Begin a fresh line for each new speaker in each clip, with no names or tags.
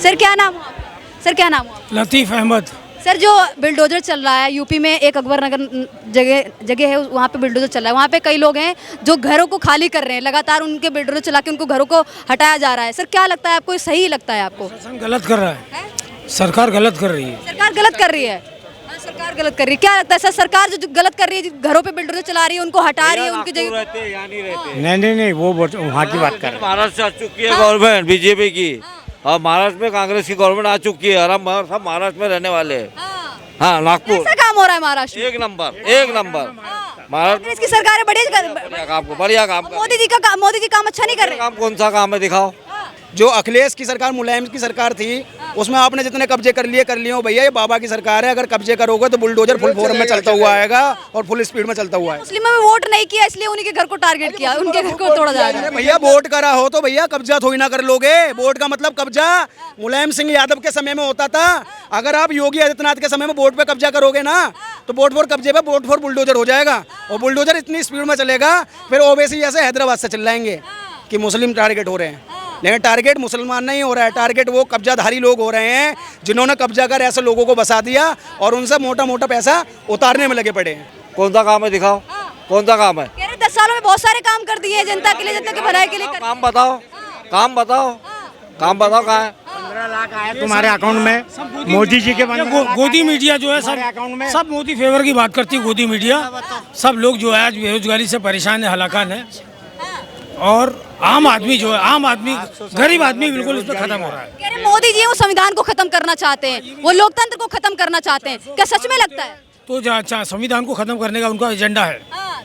Sir क्या नाम हुआ? सर क्या नाम हुआ?
लतीफ़ अहमद।
सर जो बिल्डोजर चल रहा है यूपी में, एक अकबर नगर जगह है, वहाँ पे बिल्डोजर चल रहा है। वहाँ पे कई लोग हैं जो घरों को खाली कर रहे हैं, लगातार उनके बिल्डोजर चला के उनको घरों को हटाया जा रहा है। सर क्या लगता है आपको, ये सही लगता है आपको?
शासन गलत कर रहा है, सरकार गलत कर रही है।
सरकार गलत कर रही है। हाँ, सरकार गलत कर रही है। क्या लगता है सर, सरकार जो गलत कर रही है, घरों पे बिल्डोजर चला रही है, उनको हटा रही है उनकी जगह?
नहीं वो वहाँ की बात कर रहे हैं।
महाराष्ट्र आ चुकी है गवर्नमेंट बीजेपी की, और महाराष्ट्र में कांग्रेस की गवर्नमेंट आ चुकी है, और हम सब महाराष्ट्र में रहने वाले हैं। हाँ, नागपुर
कैसा काम हो रहा है महाराष्ट्र में?
एक नंबर महाराष्ट्र
कांग्रेस की सरकार है,
बढ़िया काम कर
मोदी जी काम अच्छा नहीं कर रहे।
काम कौन सा काम है दिखाओ।
जो अखिलेश की सरकार, मुलायम की सरकार थी, उसमें आपने जितने कब्जे कर लिए हो भैया। ये बाबा की सरकार है, अगर कब्जे करोगे तो बुलडोजर फुल फोर्म में चलता हुआ आएगा और फुल स्पीड में चलता हुआ आएगा।
मुस्लिमों में वोट नहीं किया इसलिए उन्हीं के घर को टारगेट किया, उनके घर को तोड़ा जा रहा है।
भैया वोट करा हो तो भैया कब्जा थोड़ी ना कर लोगे। वोट का मतलब कब्जा मुलायम सिंह यादव के समय में होता था। अगर आप योगी आदित्यनाथ के समय में वोट पे कब्जा करोगे ना, तो वोट फॉर कब्जे पे वोट फॉर बुलडोजर हो जाएगा, और बुलडोजर इतनी स्पीड में चलेगा फिर ओवैसी जैसे हैदराबाद से चिल्लाएंगे कि मुस्लिम टारगेट हो रहे हैं। लेकिन टारगेट मुसलमान नहीं हो रहा है, टारगेट वो कब्जाधारी लोग हो रहे हैं जिन्होंने कब्जा कर ऐसे लोगों को बसा दिया और उनसे मोटा मोटा पैसा उतारने में लगे पड़े हैं।
कौन सा काम है दिखाओ, कौन सा काम है?
कह रहे 10 सालों में बहुत सारे काम कर दिए हैं जनता के लिए, जनता की भलाई के लिए।
काम बताओ, काम बताओ कहाँ है?
15 लाख आया तुम्हारे अकाउंट में मोदी जी के गोदी मीडिया जो है सब मोदी फेवर की बात करती है। गोदी मीडिया सब लोग जो है आज बेरोजगारी से परेशान है, हलाकान है, और आम आदमी जो है, आम आदमी गरीब आदमी बिल्कुल इस पर खत्म हो रहा है।
कह रहे मोदी जी वो संविधान को खत्म करना चाहते हैं, वो लोकतंत्र को खत्म करना चाहते हैं। क्या सच में लगता है?
तो संविधान को खत्म करने का उनका एजेंडा है।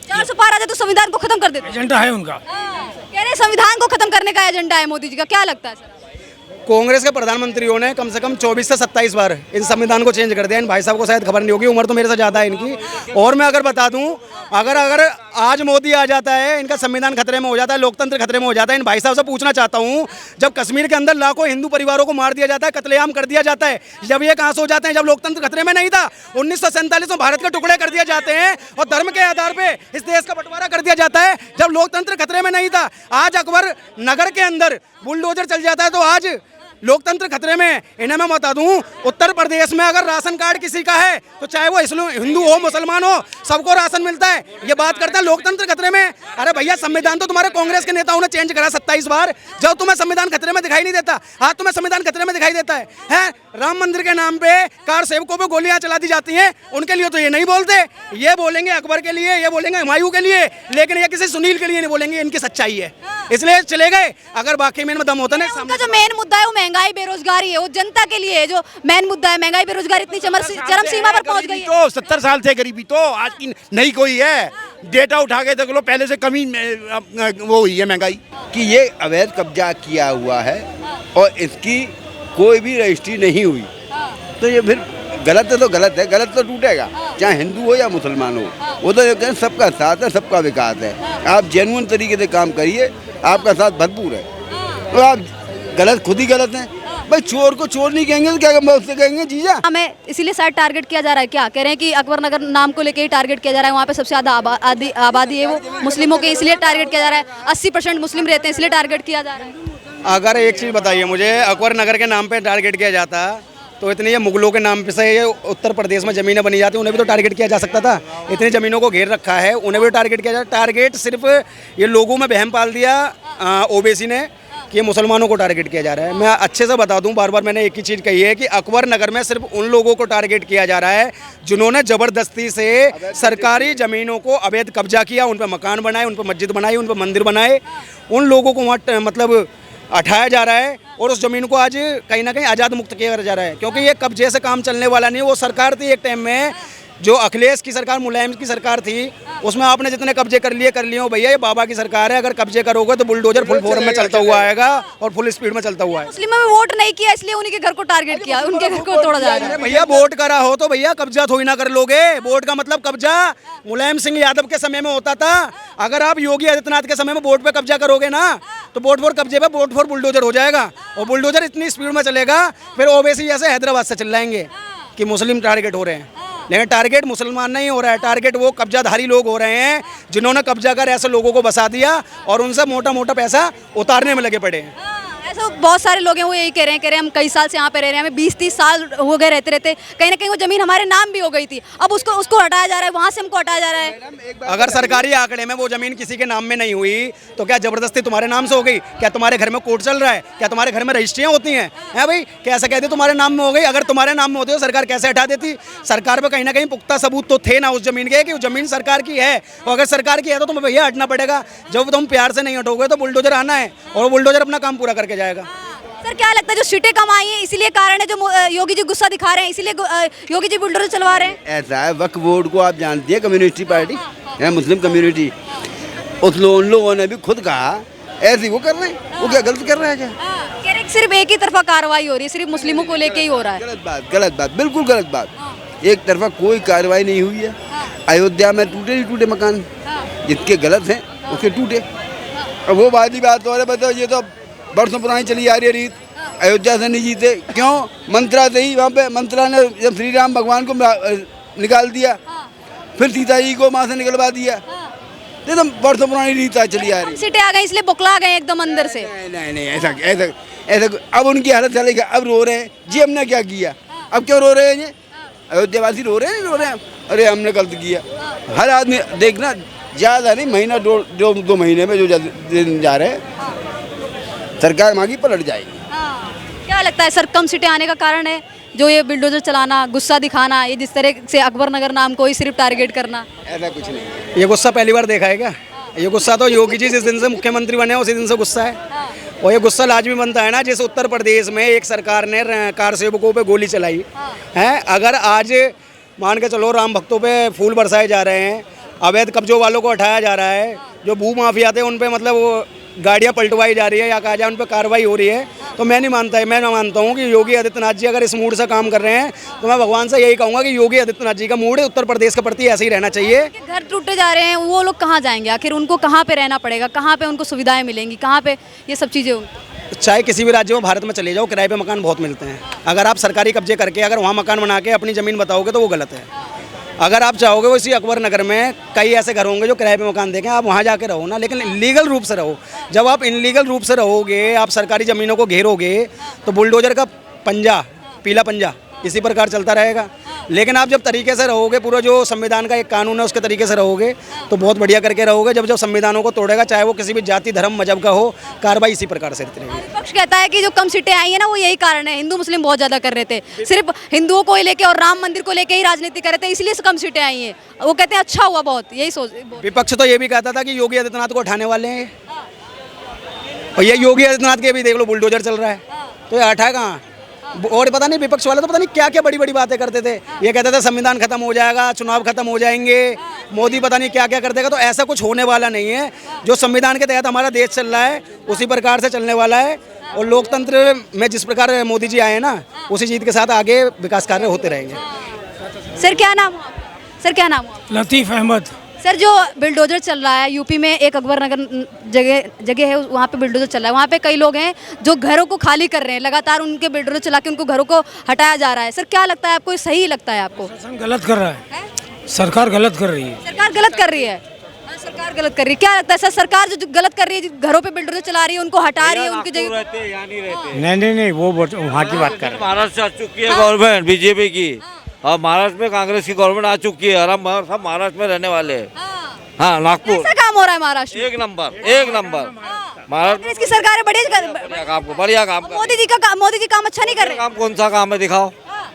400 पार आ जाए तो संविधान को खत्म कर देते हैं।
एजेंडा है उनका।
कह रहे संविधान को खत्म करने का एजेंडा है मोदी जी का। क्या लगता है सर?
कांग्रेस के प्रधानमंत्रियों ने कम से कम 24 से 27 बार इन संविधान को चेंज कर दिया। इन भाई साहब को शायद खबर नहीं होगी, उम्र तो मेरे से ज़्यादा है इनकी। और मैं अगर बता दूं, अगर आज मोदी आ जाता है, इनका संविधान खतरे में हो जाता है, लोकतंत्र खतरे में हो जाता है। इन भाई साहब से पूछना चाहता हूं, जब कश्मीर के अंदर लाखों हिंदू परिवारों को मार दिया जाता है, कत्लेआम कर दिया जाता है, जब ये कहाँ से हो जाते हैं? जब लोकतंत्र खतरे में नहीं था। 1947 में भारत के टुकड़े कर दिए जाते हैं और धर्म के आधार पर इस देश का बंटवारा कर दिया जाता है, जब लोकतंत्र खतरे में नहीं था। आज अकबर नगर के अंदर बुलडोजर चल जाता है तो आज लोकतंत्र खतरे में। इन्हें मैं बता दूं, उत्तर प्रदेश में अगर राशन कार्ड किसी का है तो चाहे वो हिंदू हो मुसलमान हो, सबको राशन मिलता है। ये बात करता है लोकतंत्र खतरे में। अरे भैया संविधान तो तुम्हारे कांग्रेस के नेताओं ने चेंज करा 27 बार, जब तुम्हें संविधान खतरे में दिखाई नहीं देता। आज तुम्हें संविधान खतरे में दिखाई देता है? राम मंदिर के नाम पे कार सेवकों पे गोलियां चला दी जाती हैं, उनके लिए तो ये नहीं बोलते। ये बोलेंगे अकबर के लिए, ये बोलेंगे हुमायूं के लिए, लेकिन ये किसी सुनील के लिए नहीं बोलेंगे। इनकी सच्चाई है, इसलिए चले गए। अगर बाकी में दम होता ना,
उनका जो मेन मुद्दा है वो महंगाई बेरोजगारी है, वो जनता के लिए है जो मेन मुद्दा है। महंगाई बेरोजगारी इतनी चरम सीमा पर पहुंच गई है।
तो 70 साल से गरीबी तो आज की नहीं कोई है। डेटा उठा के देख लो, पहले से कमी वो हुई है महंगाई
कि ये अवैध कब्जा किया हुआ है और इसकी कोई भी रजिस्ट्री नहीं हुई, तो ये फिर गलत है तो गलत है, गलत तो टूटेगा, चाहे हिंदू हो या मुसलमान हो। वो तो ये सबका साथ है, सबका विकास है। आप जेन्युइन तरीके से काम करिए, आपका साथ भरपूर है। तो आप गलत खुद ही गलत हैं। भाई चोर को चोर नहीं कहेंगे तो क्या उससे कहेंगे जीजा?
हमें इसीलिए शायद टारगेट किया जा रहा है। क्या कह रहे हैं कि अकबर नगर नाम को लेके ही टारगेट किया जा रहा है, वहाँ पे सबसे ज़्यादा आबादी है वो मुस्लिमों की, इसलिए टारगेट किया जा रहा है। 80% मुस्लिम रहते हैं, इसलिए टारगेट किया जा रहा है।
अगर एक चीज़ बताइए मुझे, अकबर नगर के नाम पे टारगेट किया जाता तो इतनी ये मुगलों के नाम पे से ये उत्तर प्रदेश में ज़मीनें बनी जाती, उन्हें भी तो टारगेट किया जा सकता था। इतनी ज़मीनों को घेर रखा है, उन्हें भी टारगेट किया जाता। टारगेट सिर्फ ये लोगों में वहम पाल दिया ओवैसी ने कि ये मुसलमानों को टारगेट किया जा रहा है। मैं अच्छे से बता दूं, बार बार मैंने एक ही चीज़ कही है कि अकबर नगर में सिर्फ उन लोगों को टारगेट किया जा रहा है जिन्होंने ज़बरदस्ती से सरकारी ज़मीनों को अवैध कब्जा किया, उन पर मकान बनाए, उन पर मस्जिद बनाई, उन पर मंदिर बनाए। उन लोगों को वहाँ मतलब हटाया जा रहा है और उस ज़मीन को आज कहीं ना कहीं आज़ाद मुक्त किया जा रहा है, क्योंकि ये कब्जे से काम चलने वाला नहीं। वो सरकार थी एक टाइम में, जो अखिलेश की सरकार, मुलायम की सरकार थी, उसमें आपने जितने कब्जे कर लिए हो भैया। ये बाबा की सरकार है, अगर कब्जे करोगे तो बुलडोजर फुल फोर्म में चलता हुआ आएगा और फुल स्पीड में चलता हुआ है।
मुस्लिमों में वोट नहीं किया इसलिए उन्हीं के घर को टारगेट किया, उनके घर को तोड़ा जा रहा है।
भैया वोट करा हो तो भैया कब्जा थोड़ी ना कर लोगे। वोट का मतलब कब्जा मुलायम सिंह यादव के समय में होता था। अगर आप योगी आदित्यनाथ के समय में वोट पे कब्जा करोगे ना, तो वोट फॉर कब्जे पे वोट फॉर बुलडोजर हो जाएगा, और बुलडोजर इतनी स्पीड में चलेगा फिर ओवैसी जैसे हैदराबाद से चिल्लाएंगे कि मुस्लिम टारगेट हो रहे हैं। लेकिन टारगेट मुसलमान नहीं हो रहा है, टारगेट वो कब्जाधारी लोग हो रहे हैं जिन्होंने कब्जा कर ऐसे लोगों को बसा दिया और उनसे मोटा मोटा पैसा उतारने में लगे पड़े हैं।
ऐसा बहुत सारे लोग हैं वो यही कह रहे हैं हम कई साल से यहाँ पे रह रहे हैं, हमें 20-30 साल हो गए रहते रहते, कहीं ना कहीं वो जमीन हमारे नाम भी हो गई थी, अब उसको हटाया जा रहा है, वहाँ से हमको हटाया जा रहा है।
अगर सरकारी आंकड़े में वो जमीन किसी के नाम में नहीं हुई तो क्या जबरदस्ती तुम्हारे नाम से हो गई? क्या तुम्हारे घर में कोर्ट चल रहा है? क्या तुम्हारे घर में रजिस्ट्रियाँ होती हैं? है भाई, कैसे कहते तुम्हारे नाम में हो गई? अगर तुम्हारे नाम में होती तो सरकार कैसे हटा देती? सरकार पे कहीं ना कहीं पुख्ता सबूत तो थे ना उस जमीन के कि वो जमीन सरकार की है, और अगर सरकार की है तो तुम्हें भैया हटना पड़ेगा। जब तुम प्यार से नहीं हटोगे तो बुलडोजर आना है और बुलडोजर अपना काम पूरा करके जाएगा।
सर क्या लगता है जो सीटें कम आई हैं इसीलिए कारण है, जो योगी जी गुस्सा दिखा रहे हैं इसीलिए योगी जी बुलडोजर चलवा रहे हैं?
ऐसा है, वक्फ बोर्ड को आप जानती हैं, कम्युनिस्ट पार्टी है, मुस्लिम कम्युनिटी, उन लोगों ने भी खुद कहा ऐसे वो कर रहे हैं, वो क्या गलत कर रहे हैं क्या?
कह रहे सिर्फ एक ही तरफा कार्रवाई हो रही है, सिर्फ मुस्लिमों को लेके ही हो रहा है।
गलत बात, बिल्कुल गलत बात। एक तरफा कोई कार्रवाई नहीं हुई है। अयोध्या में टूटे मकान, जिसके गलत हैं उसके टूटे। अब वो बात और बताओ, ये तो बरसों पुरानी चली आ रही है रीत, अयोध्या से नहीं जीते क्यों? मंत्रा से ही, वहाँ पे मंत्रा ने जब श्री राम भगवान को निकाल दिया, फिर सीता जी को वहाँ से निकलवा दिया, ये तो बरसों पुरानी रीत चली आ रही है।
सीटें आ गई इसलिए बुकला गए एकदम अंदर से।
नहीं, ऐसा अब उनकी हालत चलेगी, अब रो रहे हैं जी हमने क्या किया, अब क्यों रो रहे हैं ये अयोध्यावासी? रो रहे हैं, अरे हमने गलत किया। हर आदमी देखना, ज़्यादा नहीं, महीना दो महीने में जो दिन जा रहे हैं सरकार मांगी पलट जाएगी।
क्या लगता है सर कम सीटें आने का कारण है जो ये बुलडोजर चलाना, गुस्सा दिखाना, ये जिस तरह से अकबर नगर नाम को ही सिर्फ टारगेट करना?
ऐसा कुछ नहीं है।
ये गुस्सा पहली बार देखा है क्या? ये गुस्सा तो योगी जी जिस दिन से मुख्यमंत्री बने उसी दिन से गुस्सा है, और ये गुस्सा लाजमी बनता है ना। जिस उत्तर प्रदेश में एक सरकार ने कार सेवकों पे गोली चलाई है, अगर आज मान के चलो राम भक्तों पे फूल बरसाए जा रहे हैं, अवैध कब्जों वालों को हटाया जा रहा है, जो भू माफिया थे उन पे मतलब वो गाड़ियाँ पलटवाई जा रही है या कहा जाए उन पर कार्रवाई हो रही है, तो मैं मानता हूँ कि योगी आदित्यनाथ जी अगर इस मूड से काम कर रहे हैं तो मैं भगवान से यही कहूँगा कि योगी आदित्यनाथ जी का मूड उत्तर प्रदेश के प्रति ऐसे ही रहना चाहिए।
घर टूटे जा रहे हैं, वो लोग कहाँ जाएंगे आखिर? उनको कहाँ पे रहना पड़ेगा? कहाँ पे उनको सुविधाएं मिलेंगी? कहाँ पे ये सब चीज़ें होंगी?
चाहे किसी भी राज्य में भारत में चले जाओ, किराए पे मकान बहुत मिलते हैं। अगर आप सरकारी कब्जे करके अगर वहाँ मकान बना के अपनी ज़मीन बताओगे तो वो गलत है। अगर आप चाहोगे वो इसी अकबर नगर में कई ऐसे घर होंगे जो किराए पे मकान देखें, आप वहाँ जाके रहो ना, लेकिन लीगल रूप से रहो। जब आप इनलीगल रूप से रहोगे, आप सरकारी ज़मीनों को घेरोगे तो बुलडोजर का पंजा, पीला पंजा इसी प्रकार चलता रहेगा। लेकिन आप जब तरीके से रहोगे, पूरा जो संविधान का एक कानून है उसके तरीके से रहोगे तो बहुत बढ़िया करके रहोगे। जब संविधानों को तोड़ेगा, चाहे वो किसी भी जाति धर्म मजहब का हो, कार्रवाई इसी प्रकार से रहती रहेगी।
विपक्ष कहता है कि जो कम सीटें आई है ना वो यही कारण है, हिंदू मुस्लिम बहुत ज़्यादा कर रहे थे, सिर्फ हिंदुओं को लेके और राम मंदिर को लेके ही राजनीति कर रहे थे, इसलिए कम सीटें आई हैं। वो कहते हैं अच्छा हुआ बहुत, यही सोच।
विपक्ष तो ये भी कहता था कि योगी आदित्यनाथ को उठाने वाले हैं, और ये योगी आदित्यनाथ के भी देख लो बुलडोजर चल रहा है, तो ये हटा कहाँ? और पता नहीं विपक्ष वाले तो पता नहीं क्या क्या बड़ी बड़ी बातें करते थे। ये कहते थे संविधान खत्म हो जाएगा, चुनाव खत्म हो जाएंगे, मोदी पता नहीं क्या क्या कर देगा। तो ऐसा कुछ होने वाला नहीं है। जो संविधान के तहत हमारा देश चल रहा है उसी प्रकार से चलने वाला है, और लोकतंत्र में जिस प्रकार मोदी जी आए ना उसी जीत के साथ आगे विकास कार्य होते रहेंगे।
सर क्या नाम हुआ? सर क्या नाम हुआ?
लतीफ़ अहमद।
सर जो बिल्डोजर चल रहा है यूपी में, एक अकबर नगर जगह है, वहाँ पे बिल्डोजर चल रहा है, वहाँ पे कई लोग हैं जो घरों को खाली कर रहे हैं, लगातार उनके बिल्डोजर चला के उनको घरों को हटाया जा रहा है। सर क्या लगता है आपको, सही लगता है आपको?
गलत कर रहा है, सरकार गलत कर रही है।
सरकार गलत कर रही है, सरकार गलत कर रही है। क्या लगता है सर, सरकार जो गलत कर रही है, घरों पे बिल्डोजर चला रही है, उनको हटा रही है उनकी जगह?
नहीं, वो वहाँ की बात कर रहे हैं।
महाराष्ट्र आ चुकी है गवर्नमेंट बीजेपी की, और महाराष्ट्र में कांग्रेस की गवर्नमेंट आ चुकी है, और हम सब महाराष्ट्र में रहने वाले हैं। हाँ, नागपुर
कैसा काम हो रहा है महाराष्ट्र में?
एक नंबर।
महाराष्ट्र की सरकार है, बढ़िया
बढ़िया काम।
मोदी जी काम अच्छा नहीं कर रहे।
काम कौन सा काम है दिखाओ?